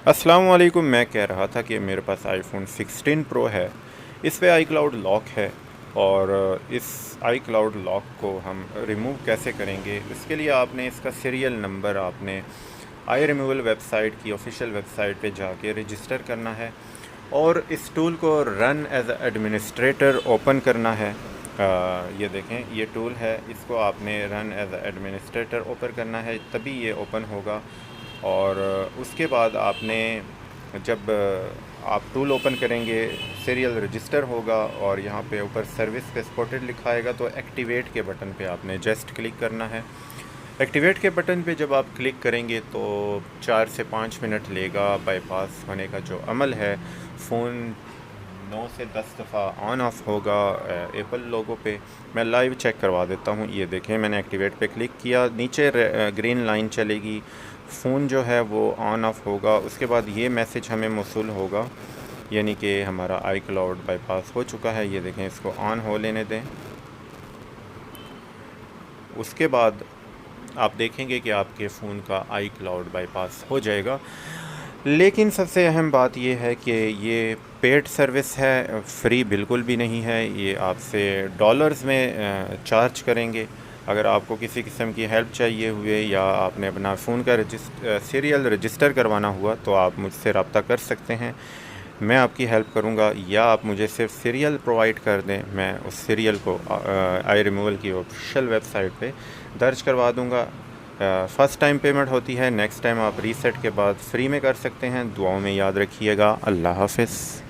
अस्सलाम वालेकुम। मैं कह रहा था कि मेरे पास आईफोन 16 प्रो है। इस पे आई क्लाउड लॉक है और इस आई क्लाउड लॉक को हम रिमूव कैसे करेंगे, इसके लिए आपने इसका सीरियल नंबर आपने आई रिमूवल वेबसाइट की ऑफिशियल वेबसाइट पे जाके रजिस्टर करना है और इस टूल को रन एज एडमिनिस्ट्रेटर ओपन करना है। ये देखें, ये टूल है, इसको आपने रन एज एडमिनिस्ट्रेटर ओपन करना है, तभी ये ओपन होगा। और उसके बाद आपने जब आप टूल ओपन करेंगे, सीरियल रजिस्टर होगा और यहाँ पे ऊपर सर्विस पे स्पॉटेड लिखा आएगा, तो एक्टिवेट के बटन पे आपने जस्ट क्लिक करना है। एक्टिवेट के बटन पे जब आप क्लिक करेंगे तो 4 से 5 मिनट लेगा बाईपास होने का जो अमल है। फ़ोन 9 से 10 दफ़ा ऑन ऑफ होगा एप्पल लोगो पे। मैं लाइव चेक करवा देता हूँ। ये देखें, मैंने एक्टिवेट पे क्लिक किया, नीचे ग्रीन लाइन चलेगी, फ़ोन जो है वो ऑन ऑफ होगा। उसके बाद ये मैसेज हमें मौसूल होगा, यानी कि हमारा आई क्लाउड बाईपास हो चुका है। ये देखें, इसको ऑन हो लेने दें। उसके बाद आप देखेंगे कि आपके फ़ोन का आई क्लाउड बाईपास हो जाएगा। लेकिन सबसे अहम बात यह है कि ये पेड सर्विस है, फ्री बिल्कुल भी नहीं है। ये आपसे डॉलर्स में चार्ज करेंगे। अगर आपको किसी किस्म की हेल्प चाहिए हुए या आपने अपना फ़ोन का सीरियल रजिस्टर करवाना हुआ तो आप मुझसे रब्ता कर सकते हैं। मैं आपकी हेल्प करूंगा, या आप मुझे सिर्फ सीरियल प्रोवाइड कर दें, मैं उस सीरियल को आई रिमूवल की ऑफिशियल वेबसाइट पे दर्ज करवा दूंगा। फ़र्स्ट टाइम पेमेंट होती है, नेक्स्ट टाइम आप रीसेट के बाद फ्री में कर सकते हैं। दुआओं में याद रखिएगा। अल्लाह हाफ़िज़।